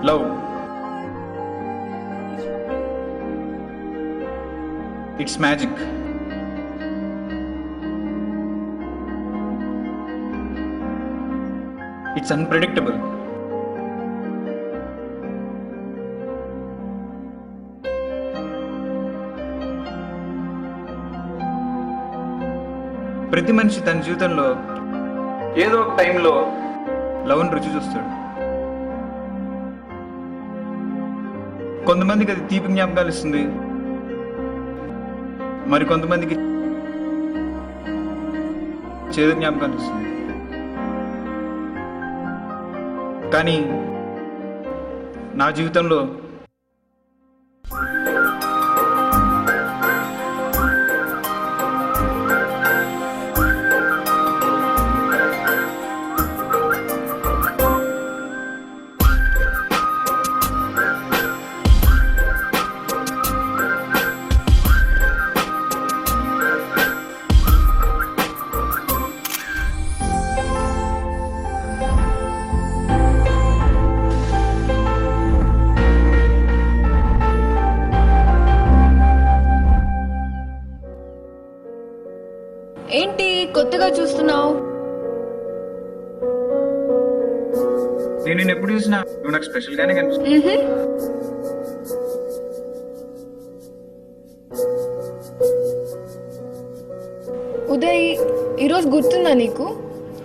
Love it's magic. It's unpredictable. ప్రతి మనిషి తన జీవితంలో ఏదో ఒక టైంలో లవ్ని రుచి చూస్తాడు. కొంతమందికి అది తీపి జ్ఞాపకాలు ఇస్తుంది, మరి కొంతమందికి చేదు జ్ఞాపకాలు ఇస్తుంది. కానీ నా జీవితంలో ఏంటి కొత్తగా చూస్తున్నావు? నేను ఎప్పుడు చూసినా నువ్వు నాకు స్పెషల్ గానే కనిపిస్తుంది. ఉదయ్, ఈరోజు గుర్తుందా నీకు?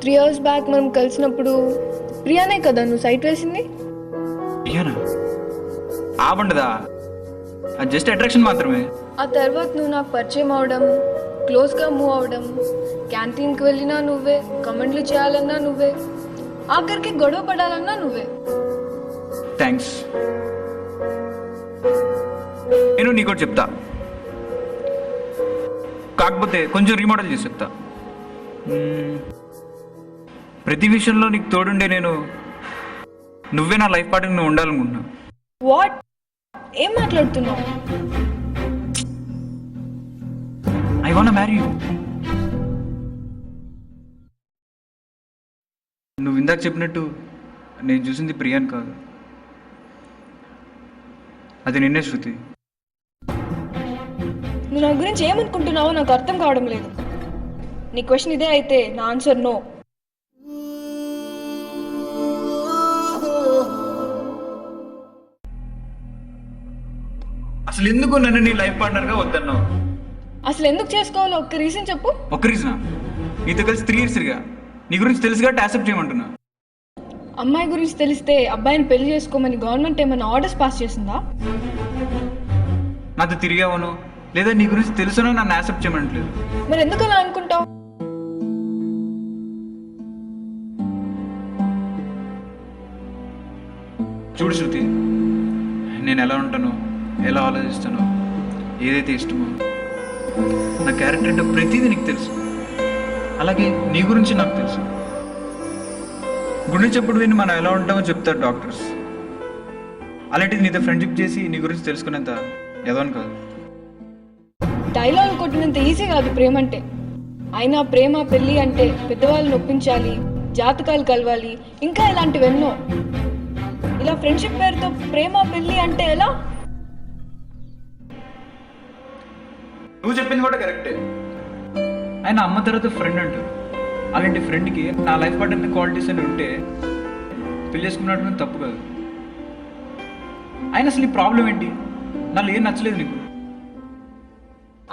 3 years బ్యాక్ మనం కలిసినప్పుడు ప్రియానే కదా నువ్వు సైట్ వేసింది? ప్రియానా? ఆవండదా, అది జస్ట్ అట్రాక్షన్ మాత్రమే. ఆ తర్వాత నువ్వు నాకు పరిచయం అవడం, క్లోజ్గా మూవ్ అవడం, క్యాంటీన్కి వెళ్ళినా నువ్వే, కమెంట్లు చేయాలన్నా నువ్వే, ఆఖరికి గొడవ పడాలన్నా నువ్వే. థ్యాంక్స్. నేను నీకు చెప్తా, కాకపోతే కొంచెం రీమోడల్ చేసి చెప్తా. ప్రతి విషయంలో నీకు తోడుండే నేను, నువ్వే నా లైఫ్ పార్ట్నర్ నువ్వు ఉండాలనుకుంటున్నా. వాట్? ఏం మాట్లాడుతున్నావు? I want marry you. నువ్వు ఇందాక చెప్పినట్టు నేను చూసింది ప్రియాన్ కాదు, అది నిన్నే శృతి. నువ్వు నా గురించి ఏమనుకుంటున్నావో నాకు అర్థం కావడం లేదు. నీ క్వశ్చన్ ఇదే అయితే నా ఆన్సర్ నో. అసలు ఎందుకు నన్ను నీ లైఫ్ పార్ట్నర్గా వద్దన్నావు? అసలు ఎందుకు చేసుకోవాలో ఒక్క రీజన్ చెప్పు. ఒక్క రీజనా? నీతో కలిసి 3 years నీ గురించి తెలుసుగా యాక్సెప్ట్ చేయమంటున్నా. అమ్మాయి గురించి తెలిస్తే అబ్బాయిని పెళ్లి చేసుకోమని గవర్నమెంట్ ఏమైనా ఆర్డర్స్ పాస్ చేసిందా? నాతో తిరిగావను లేదా నీ గురించి తెలుసునో నన్ను యాక్సెప్ట్ చేయమంటలేదు. మరి ఎందుకు అలా అనుకుంటావు? చూడు శృతి, నేను ఎలా ఉంటానో, ఎలా ఆలోచిస్తానో, ఏదైతే ఇష్టమో, నా క్యారెక్టర్ అంటే ప్రతిదీ నీకు తెలుసు. అలాగే నీ గురించి నాకు తెలుసు. గుండె చెప్పుడు విని మనం ఎలా ఉంటామో చెప్తారు డాక్టర్స్. అలాంటిది నీతో ఫ్రెండ్షిప్ చేసి నీ గురించి తెలుసుకునేంత ఏదోని కాదు. డైలాగ్ కొట్టినంత ఈజీ కాదు ప్రేమ అంటే. అయినా ప్రేమ పెళ్ళి అంటే పెద్దవాళ్ళని ఒప్పించాలి, జాతకాలు కలవాలి, ఇంకా ఇలాంటివెన్నో. ఇలా ఫ్రెండ్షిప్ పేరుతో ప్రేమ పెళ్ళి అంటే ఎలా? నువ్వు చెప్పింది కూడా కరెక్టే. ఆయన అమ్మ తర్వాత ఫ్రెండ్ అంటారు. అలాంటి ఫ్రెండ్కి నా లైఫ్ పార్ట్నర్ క్వాలిటీస్ అని ఉంటే పెళ్లి చేసుకున్నట్టు తప్పు కాదు. ఆయన అసలు ఈ ప్రాబ్లం ఏంటి? నాలో ఏం నచ్చలేదు నీకు?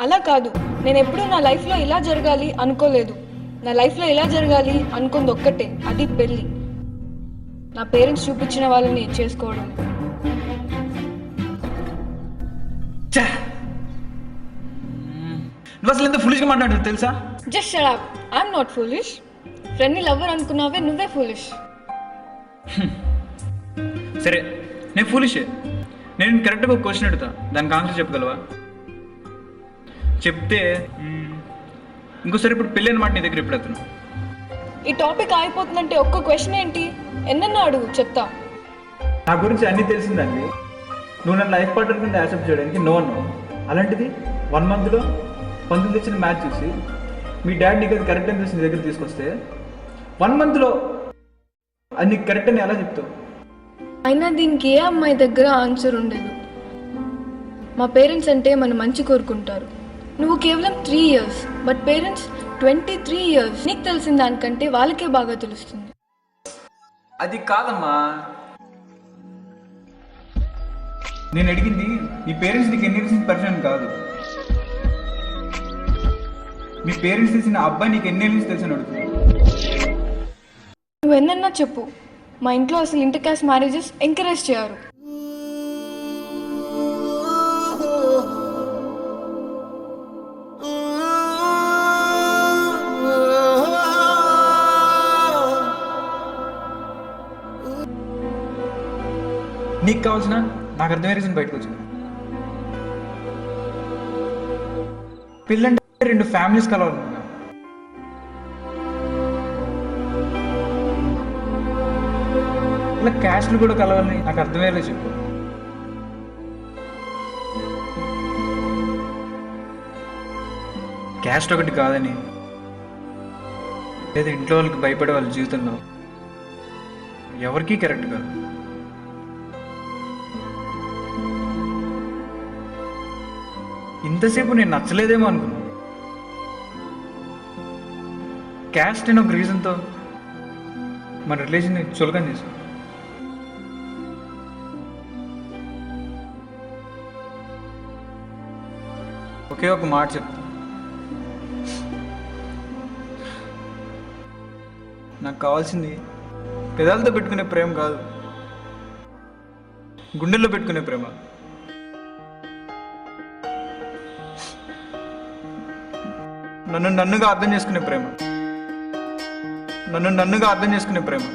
అలా కాదు, నేను ఎప్పుడూ నా లైఫ్లో ఇలా జరగాలి అనుకోలేదు. నా లైఫ్లో ఇలా జరగాలి అనుకుంది ఒక్కటే, అది పెళ్ళి. నా పేరెంట్స్ చూపించిన వాళ్ళని చేసుకోవడం. నువ్వు అసలు ఎంత ఫులిష్గా మాట్లాడదు తెలుసా? Just shut up. I'm not foolish. ఫ్రెండ్ని లవ్వర్ అనుకున్నావే, నువ్వే ఫూలిష్. సరే, నేను ఫూలిషే. నేను కరెక్ట్గా ఒక క్వశ్చన్ అడుగుతా, దానికి ఆన్సర్ చెప్పగలవా? చెప్తే ఇంకోసారి ఇప్పుడు పెళ్ళి అనమాట నీ దగ్గర ఎప్పుడు అతను. ఈ టాపిక్ అయిపోతుందంటే ఒక్క క్వశ్చన్ ఏంటి? ఎన్నన్నా అడుగు, చెప్తా. నా గురించి అన్నీ తెలిసిందండి. నువ్వు నన్ను లైఫ్ పార్ట్నర్ కింద యాక్సెప్ట్ చేయడానికి నో అన్నావు. అలాంటిది 1 monthలో 19 తెచ్చిన మ్యాచ్ చూసి మీ డాడీ నీకు అది కరెక్ట్ అని తెలిసి నీ దగ్గర తీసుకొస్తే 1 monthలో అది నీకు కరెక్ట్ అని ఎలా చెప్తావు? అయినా దీనికి ఏ అమ్మాయి దగ్గర ఆన్సర్ ఉండదు. మా పేరెంట్స్ అంటే మన మంచి కోరుకుంటారు. నువ్వు కేవలం 3 years, బట్ పేరెంట్స్ 23 years. నీకు తెలిసిన దానికంటే వాళ్ళకే బాగా తెలుస్తుంది. అది కాదమ్మా, నేను అడిగింది మీ పేరెంట్స్ నీకు ఎన్ని తెలిసిన పరిచయం కాదు. మీ పేరెంట్స్ తెలిసిన అబ్బాయి నీకు ఎన్ని నుంచి తెలిసిన అడుగుతుంది. నువ్వు ఎన్నన్నా చెప్పు, మా ఇంట్లో అసలు ఇంటర్ కాస్ట్ మ్యారేజెస్ ఎంకరేజ్ చేయరు. నీకు కావాల్సిన నాకు అర్థమయ్యే రీజన్ బయటకు వచ్చింది. పిల్లంటే 2 ఫ్యామిలీస్ కలవాలనుకున్నా. ఇలా క్యాస్ట్లు కూడా కలవాలని నాకు అర్థమయ్యేలా చెప్పు. క్యాస్ట్ ఒకటి కాదని, లేదా ఇంట్లో వాళ్ళకి భయపడే వాళ్ళ జీవితంలో ఎవరికీ కరెక్ట్ కాదు. ఇంతసేపు నేను నచ్చలేదేమో అనుకున్నా. క్యాస్ట్ అని ఒక రీజన్తో మన రిలేషన్ని చులకం చేశాను. ఒకే ఒక మాట చెప్తా, నాకు కావాల్సింది పెదాలతో పెట్టుకునే ప్రేమ కాదు, గుండెల్లో పెట్టుకునే ప్రేమ. నన్నుగా అర్థం చేసుకునే ప్రేమ. నన్నుగా అర్థం చేసుకునే ప్రేమ.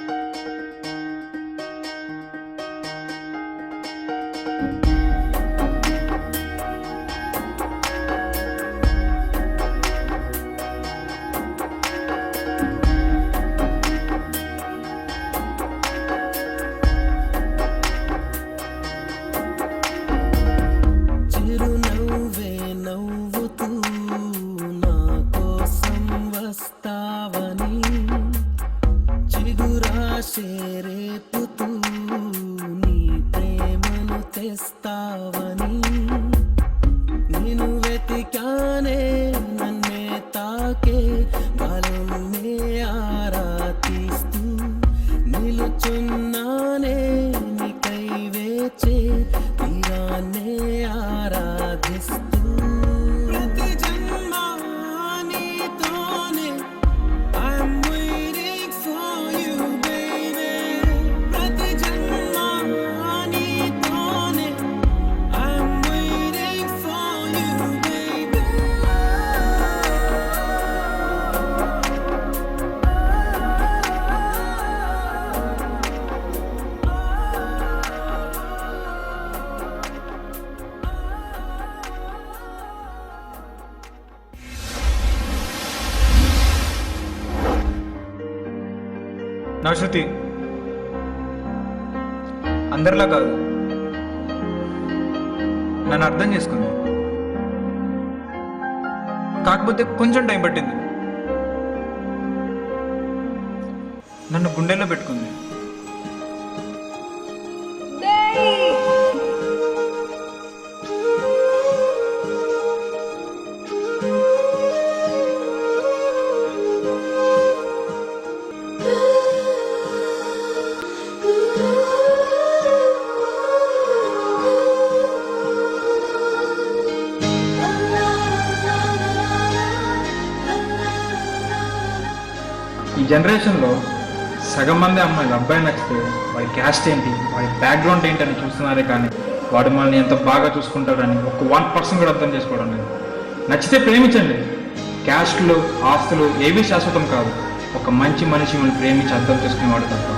రేపుతూ నీ ప్రేమను తెస్తావని నేను వెతికానే, నన్నే తాకే గాలునే ఆరాధిస్తూ నిలుచున్నానే, నీకై వేచే తీరాన్నే ఆరాధిస్తూ ప్రతి జన్మ నీతోనే నా శృతి అందరిలా కాదు, నన్ను అర్థం చేసుకుంది. కాకపోతే కొంచెం టైం పట్టింది. నన్ను గుండెల్లో పెట్టుకుంది. ఈ జనరేషన్లో సగం మంది అమ్మాయిలు అబ్బాయి నచ్చితే వాడి క్యాస్ట్ ఏంటి, వాడి బ్యాక్గ్రౌండ్ ఏంటి అని చూస్తున్నారే కానీ వాడు మనల్ని ఎంత బాగా చూసుకుంటాడని ఒక 1% కూడా అర్థం చేసుకోవడం లేదు. నచ్చితే ప్రేమించండి. క్యాస్ట్లు, ఆస్తులు ఏవీ శాశ్వతం కాదు. ఒక మంచి మనిషి మిమ్మల్ని ప్రేమించి అర్థం చేసుకునేవాడు తప్ప.